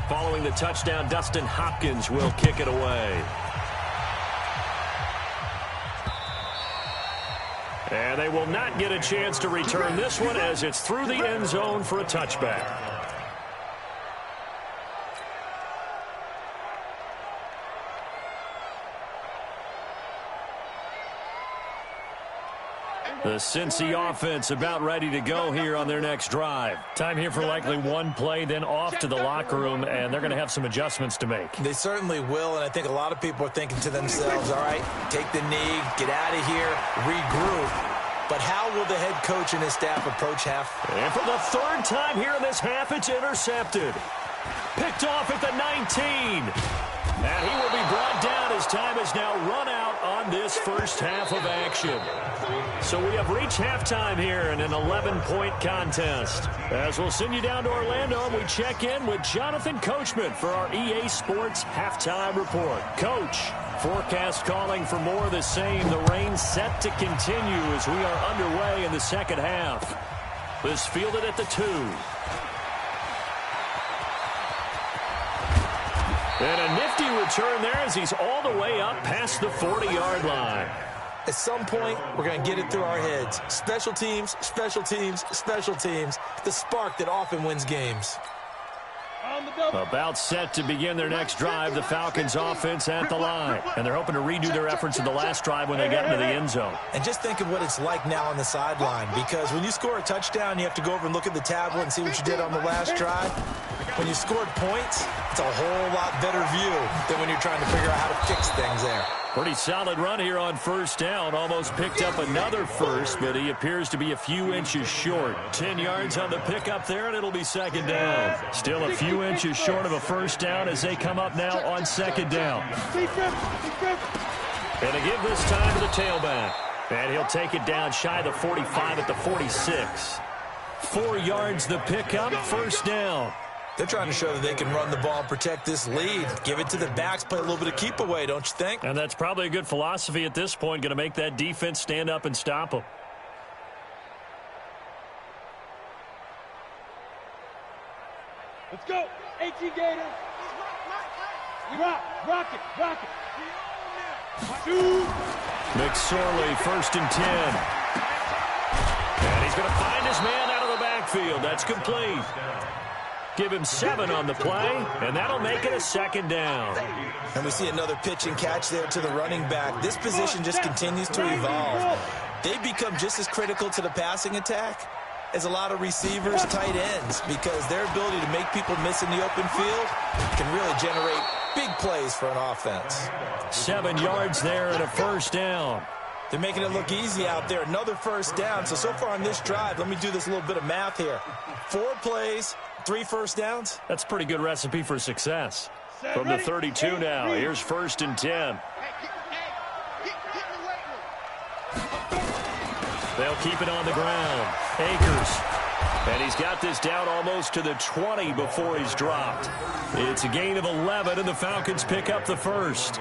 Following the touchdown, Dustin Hopkins will kick it away. And they will not get a chance to return this one as it's through the end zone for a touchback. The Cincy offense about ready to go here on their next drive. Time here for likely one play, then off to the locker room, and they're going to have some adjustments to make. They certainly will, and I think a lot of people are thinking to themselves, all right, take the knee, get out of here, regroup. But how will the head coach and his staff approach half? And for the third time here in this half, it's intercepted. Picked off at the 19. And he will be brought down as time has now run out on this first half of action. So we have reached halftime here in an 11-point contest. As we'll send you down to Orlando, we check in with Jonathan Coachman for our EA Sports Halftime Report. Coach, forecast calling for more of the same. The rain set to continue as we are underway in the second half. This fielded at the 2. And a nifty return there as he's all the way up past the 40-yard line. At some point, we're going to get it through our heads. Special teams, special teams, special teams. The spark that often wins games. About set to begin their next drive, the Falcons offense at the line. And they're hoping to redo their efforts in the last drive when they got into the end zone. And just think of what it's like now on the sideline, because when you score a touchdown, you have to go over and look at the tablet and see what you did on the last drive. When you scored points, it's a whole lot better view than when you're trying to figure out how to fix things there. Pretty solid run here on first down. Almost picked up another first, but he appears to be a few inches short. 10 yards on the pickup there, and it'll be second down. Still a few inches short of a first down as they come up now on second down. And to give this time to the tailback. And he'll take it down shy of the 45 at the 46. 4 yards the pickup, first down. They're trying to show that they can run the ball and protect this lead. Give it to the backs, play a little bit of keep away, don't you think? And that's probably a good philosophy at this point, going to make that defense stand up and stop them. Let's go. AT Gator. Rock it. McSorley, first and 10. And he's going to find his man out of the backfield. That's complete. Give him 7 on the play, and that'll make it a second down. And we see another pitch and catch there to the running back. This position just continues to evolve. They become just as critical to the passing attack as a lot of receivers, tight ends, because their ability to make people miss in the open field can really generate big plays for an offense. 7 yards there and a first down. They're making it look easy out there. Another first down. So far on this drive, let me do this little bit of math here. 4 plays, 3 first downs. That's a pretty good recipe for success. From the 32 now, here's first and 10. They'll keep it on the ground. Akers. And he's got this down almost to the 20 before he's dropped. It's a gain of 11, and the Falcons pick up the first.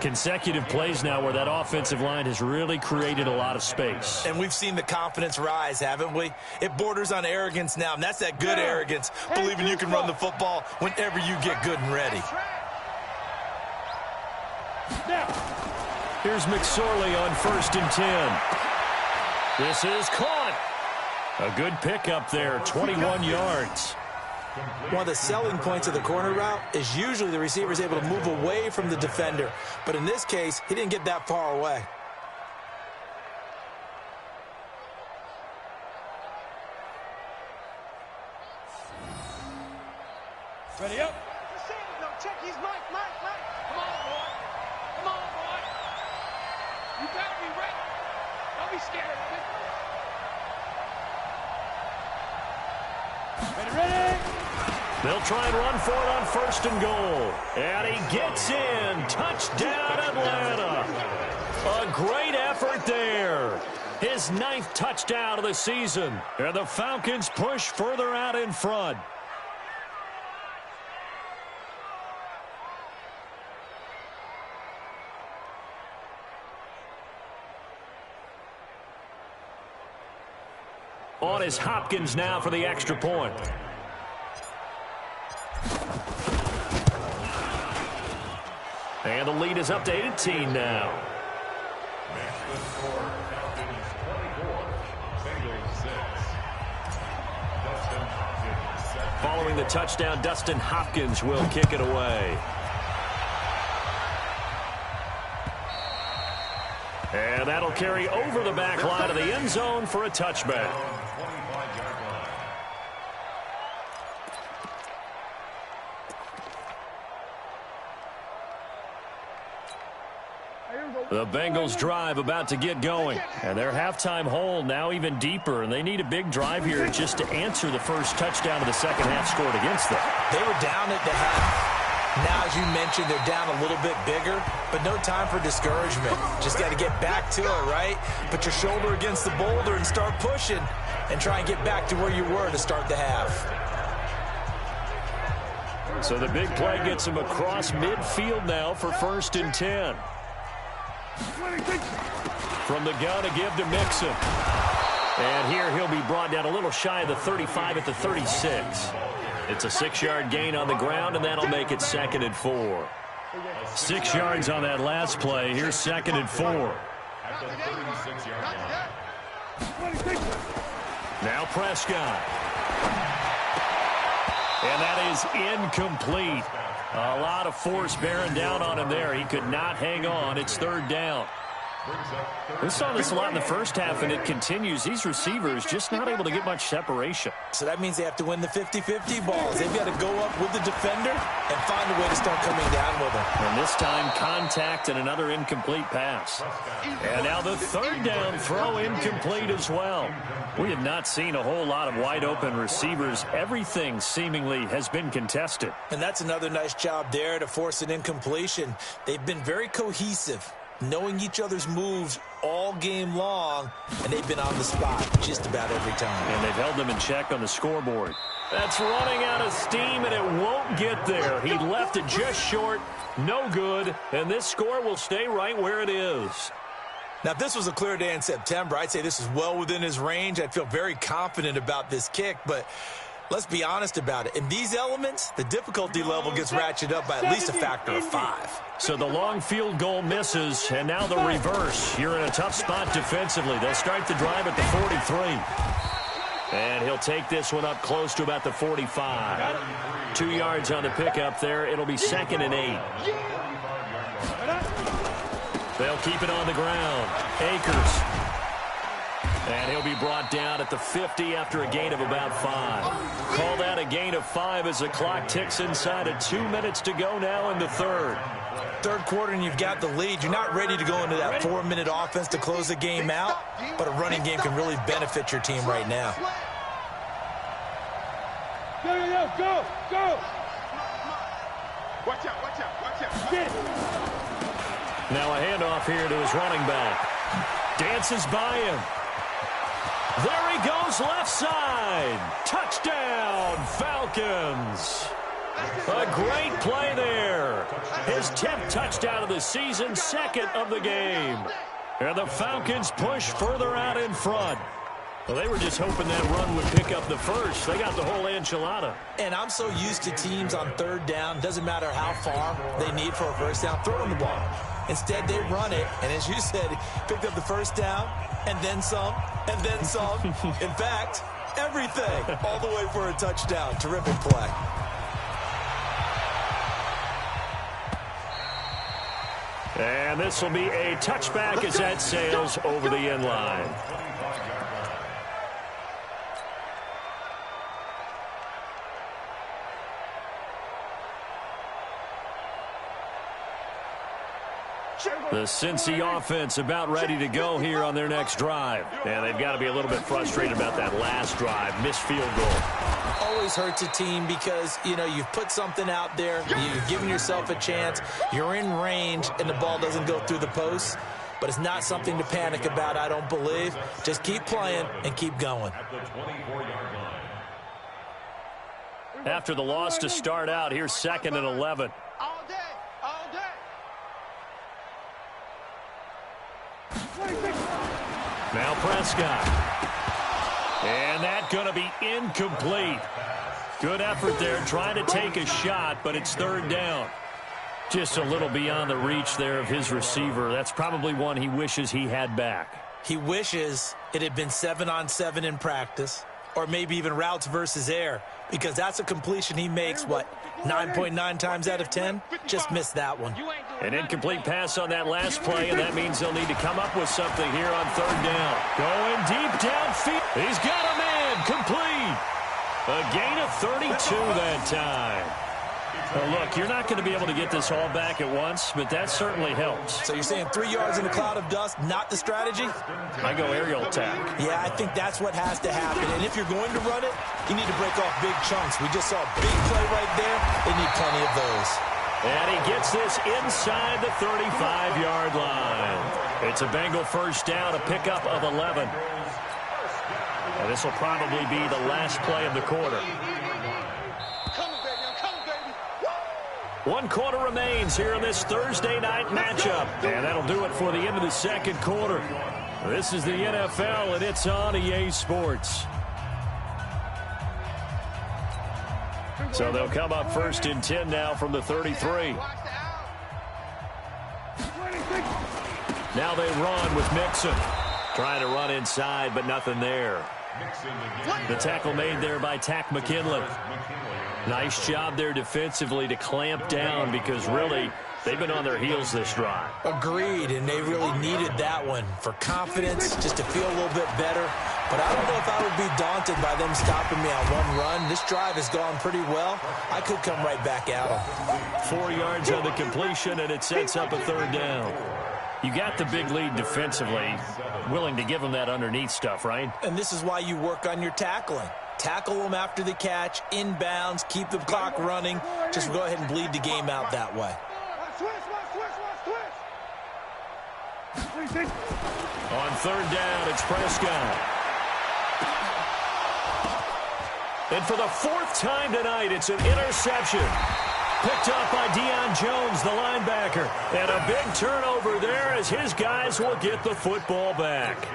Consecutive plays now where that offensive line has really created a lot of space. And we've seen the confidence rise, haven't we? It borders on arrogance now, and that's that good arrogance, believing you can run the football whenever you get good and ready. Here's McSorley on first and 10. This is caught. A good pickup there, 21 yards. One of the selling points of the corner route is usually the receiver is able to move away from the defender. But in this case, he didn't get that far away. Ready up. No, check his mic. Come on, boy. You better be ready. Don't be scared of it. Ready. They'll try and run for it on first and goal. And he gets in. Touchdown, Atlanta. A great effort there. His 9th touchdown of the season. And the Falcons push further out in front. On is Hopkins now for the extra point. And the lead is up to 18 now. Following the touchdown, Dustin Hopkins will kick it away. And that'll carry over the back line of the end zone for a touchback. The Bengals drive about to get going. And their halftime hole now even deeper. And they need a big drive here just to answer the first touchdown of the second half scored against them. They were down at the half. Now, as you mentioned, they're down a little bit bigger, but no time for discouragement. Just got to get back to it, right? Put your shoulder against the boulder and start pushing and try and get back to where you were to start the half. So the big play gets him across midfield now for 1st and 10. From the gun to give to Mixon. And here he'll be brought down a little shy of the 35 at the 36. It's a 6-yard gain on the ground, and that'll make it 2nd and 4. 6 yards on that last play. Here's 2nd and 4. Now Prescott. And that is incomplete. A lot of force bearing down on him there. He could not hang on. It's 3rd down. We saw this a lot in the first half, and it continues. These receivers just not able to get much separation. So that means they have to win the 50-50 balls. They've got to go up with the defender and find a way to start coming down with him. And this time, contact and another incomplete pass. And now the 3rd down throw incomplete as well. We have not seen a whole lot of wide-open receivers. Everything seemingly has been contested. And that's another nice job there to force an incompletion. They've been very cohesive, knowing each other's moves all game long, and they've been on the spot just about every time. And they've held them in check on the scoreboard. That's running out of steam, and it won't get there. He left it just short, no good, and this score will stay right where it is. Now, if this was a clear day in September, I'd say this is well within his range. I'd feel very confident about this kick, but let's be honest about it. In these elements, the difficulty level gets ratcheted up by at least a factor of 5. So the long field goal misses, and now the reverse. You're in a tough spot defensively. They'll start the drive at the 43. And he'll take this one up close to about the 45. 2 yards on the pickup there. It'll be 2nd and 8. They'll keep it on the ground. Akers. And he'll be brought down at the 50 after a gain of about 5. Call that a gain of 5 as the clock ticks inside of 2 minutes to go now in the 3rd. 3rd quarter and you've got the lead. You're not ready to go into that 4-minute offense to close the game out, but a running game can really benefit your team right now. Go! Watch out! Get it! Now a handoff here to his running back. Dances by him. There he goes left side. Touchdown, Falcons. A great play there. His 10th touchdown of the season, 2nd of the game. And the Falcons push further out in front. Well, they were just hoping that run would pick up the first. They got the whole enchilada. And I'm so used to teams on 3rd down, doesn't matter how far they need for a first down, throwing the ball. Instead, they run it, and as you said, picked up the first down, and then some, and then some. In fact, everything, all the way for a touchdown. Terrific play. And this will be a touchback as that sails over the end line. The Cincy offense about ready to go here on their next drive. And they've got to be a little bit frustrated about that last drive. Missed field goal. Always hurts a team because, you know, you've put something out there. You've given yourself a chance. You're in range, and the ball doesn't go through the post. But it's not something to panic about, I don't believe. Just keep playing and keep going. After the loss to start out, here's 2nd and 11. All day. Now Prescott. And that's going to be incomplete. Good effort there trying to take a shot, but it's 3rd down. Just a little beyond the reach there of his receiver. That's probably one he wishes he had back. He wishes it had been 7-on-7 in practice, or maybe even routes versus air, because that's a completion he makes, 9.9 times out of 10? Just missed that one. An incomplete pass on that last play, and that means they'll need to come up with something here on third down. Going deep downfield. He's got a man. Complete. A gain of 32 that time. Well, look, you're not going to be able to get this all back at once, but that certainly helps. So you're saying 3 yards in a cloud of dust, not the strategy? I go aerial attack. Yeah, I think that's what has to happen. And if you're going to run it, you need to break off big chunks. We just saw a big play right there. They need plenty of those. And he gets this inside the 35-yard line. It's a Bengal first down, a pickup of 11. And this will probably be the last play of the quarter. 1 quarter remains here in this Thursday night matchup. And that'll do it for the end of the second quarter. This is the NFL, and it's on EA Sports. So they'll come up first and 10 now from the 33. Now they run with Mixon. Trying to run inside, but nothing there. The tackle made there by Tack McKinley. Nice job there defensively to clamp down, because really they've been on their heels this drive. Agreed, and they really needed that one for confidence, just to feel a little bit better. But I don't know if I would be daunted by them stopping me on one run. This drive has gone pretty well. I could come right back at them. 4 yards on the completion, and it sets up a third down. You got the big lead defensively, willing to give them that underneath stuff, right? And this is why you work on your tackling. Tackle them after the catch, inbounds, keep the clock running. Just go ahead and bleed the game out that way. On third down, it's Prescott. And for the 4th time tonight, it's an interception. Picked up by Deion Jones, the linebacker. And a big turnover there as his guys will get the football back.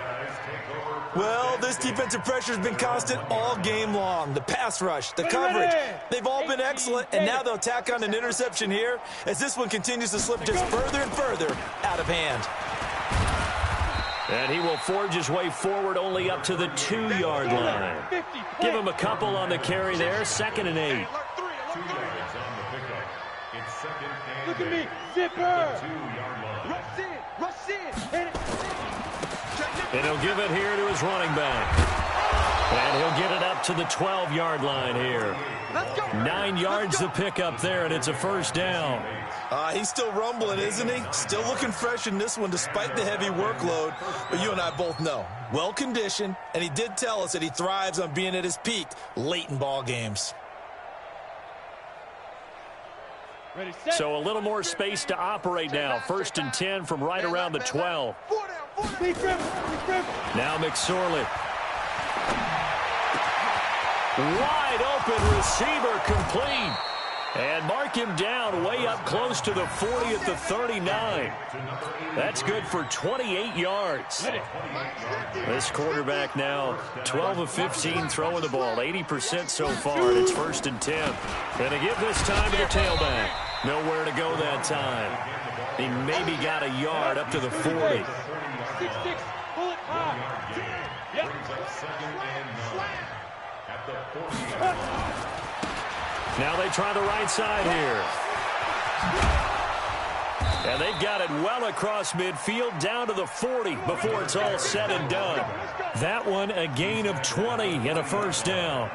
Well, this defensive pressure has been constant all game long. The pass rush, the coverage, they've all been excellent, and now they'll tack on an interception here as this one continues to slip just further and further out of hand. And he will forge his way forward only up to the 2-yard line. Give him a couple on the carry there, 2nd and 8. Look at me, zipper. Rush in. And he'll give it here to his running back. And he'll get it up to the 12-yard line here. 9 yards to pick up there, and it's a first down. He's still rumbling, isn't he? Still looking fresh in this one despite the heavy workload. But you and I both know, well-conditioned, and he did tell us that he thrives on being at his peak late in ball games. So a little more space to operate now. 1st and 10 from right around the 12. Now McSorley. Wide open receiver, complete. And mark him down way up close to the 40 at the 39. That's good for 28 yards. This quarterback now 12 of 15 throwing the ball, 80% so far, and it's 1st and 10. Gonna give this time to the tailback. Nowhere to go that time. He maybe got a yard up to the 40. 6-6, pull it high. Yep. Now they try the right side here. And they've got it well across midfield down to the 40 before it's all said and done. That one a gain of 20 and a first down.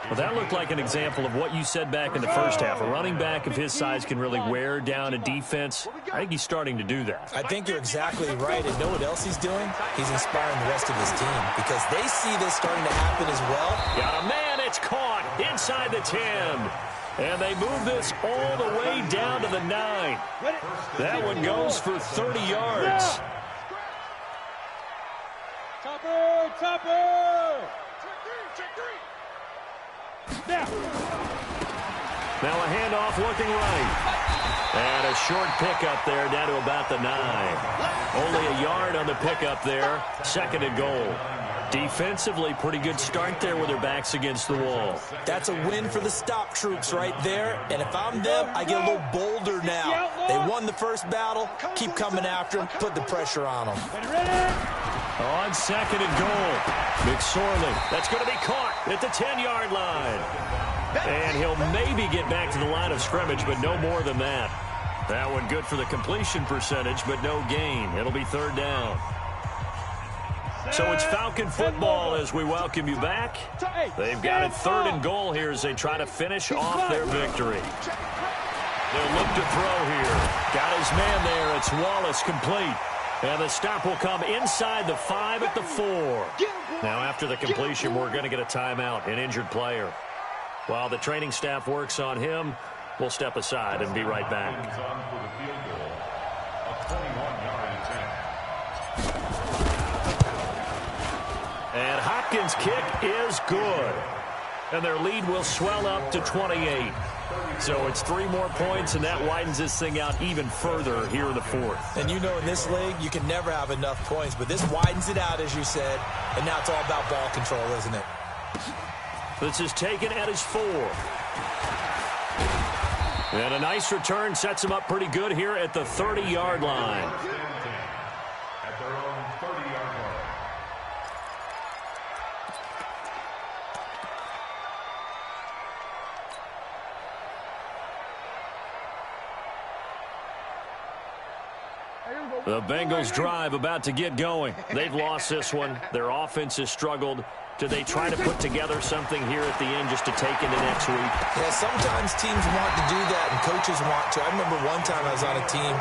Well, that looked like an example of what you said back in the first half. A running back of his size can really wear down a defense. I think he's starting to do that. I think you're exactly right. And know what else he's doing? He's inspiring the rest of his team because they see this starting to happen as well. Got a man. It's caught inside the 10. And they move this all the way down to the 9. That one goes for 30 yards. Topper, topper. Check three. Now a handoff looking right. And a short pickup there down to about the 9. Only a yard on the pickup there. 2nd and goal. Defensively, pretty good start there with their backs against the wall. That's a win for the stop troops right there. And if I'm them, I get a little bolder now. They won the first battle. Keep coming after them. Put the pressure on them. On second and goal, McSorley. That's going to be caught at the 10-yard line. And he'll maybe get back to the line of scrimmage, but no more than that. That one good for the completion percentage, but no gain. It'll be third down. So it's Falcon football as we welcome you back. They've got it third and goal here as they try to finish off their victory. They'll look to throw here. Got his man there. It's Wallace complete. And the stop will come inside the 5 at the 4. Now after the completion, we're going to get a timeout, an injured player. While the training staff works on him, we'll step aside and be right back. And Hopkins' kick is good. And their lead will swell up to 28. So it's 3 more points, and that widens this thing out even further here in the 4th. And you know in this league, you can never have enough points, but this widens it out, as you said, and now it's all about ball control, isn't it? This is taken at his 4. And a nice return sets him up pretty good here at the 30-yard line. At their own 30-yard line. The Bengals drive about to get going. They've lost this one. Their offense has struggled. Do they try to put together something here at the end just to take into next week? Yeah, sometimes teams want to do that and coaches want to. I remember one time I was on a team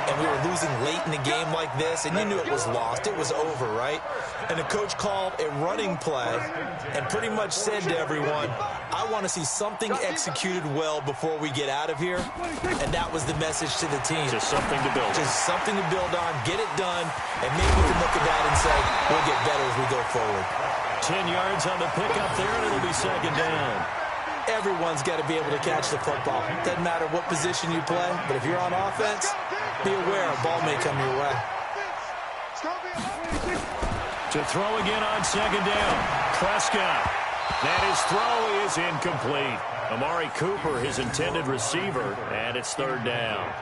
and we were losing late in a game like this, and you knew it was lost. It was over, right? And the coach called a running play and pretty much said to everyone, I want to see something executed well before we get out of here. And that was the message to the team. Just something to build on. Just something to build on, get it done, and maybe we can look at that and say, we'll get better as we go forward. 10 yards on the pickup there, and it'll be second down. Everyone's got to be able to catch the football. Doesn't matter what position you play, but if you're on offense, be aware a ball may come your way. To throw again on second down, Prescott. And his throw is incomplete. Amari Cooper, his intended receiver, and it's third down.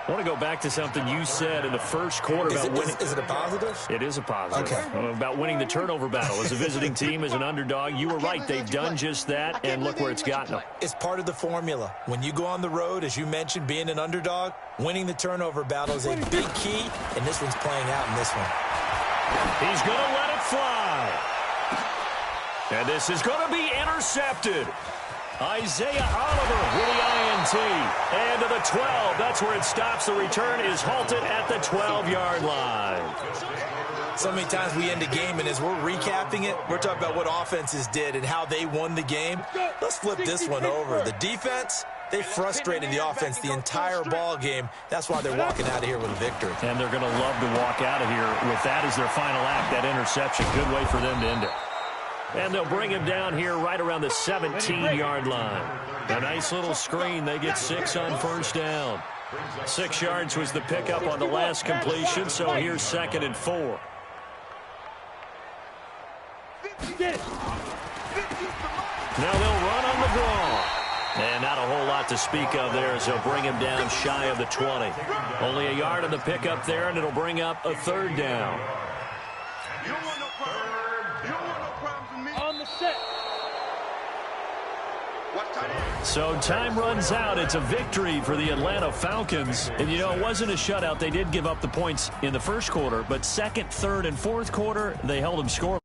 I want to go back to something you said in the first quarter about winning. Is it a positive? It is a positive. Okay. About winning the turnover battle. As a visiting team, as an underdog, you were right. They've done just that, and look where it's gotten them. It's part of the formula. When you go on the road, as you mentioned, being an underdog, winning the turnover battle is a big key, and this one's playing out in this one. He's going to let it fly. And this is going to be intercepted. Isaiah Oliver with the INT. And to the 12. That's where it stops. The return is halted at the 12-yard line. So many times we end a game, and as we're recapping it, we're talking about what offenses did and how they won the game. Let's flip this one over. The defense, they frustrated the offense the entire ball game. That's why they're walking out of here with a victory. And they're going to love to walk out of here with that as their final act, that interception. Good way for them to end it. And they'll bring him down here right around the 17-yard line. A nice little screen. They get 6 on first down. 6 yards was the pickup on the last completion, so here's second and 4. Now they'll run on the draw. And not a whole lot to speak of there as they'll bring him down shy of the 20. Only a yard on the pickup there, and it'll bring up a third down. On the set. So time runs out. It's a victory for the Atlanta Falcons. And, you know, it wasn't a shutout. They did give up the points in the first quarter, but second, third, and fourth quarter, they held them scoreless.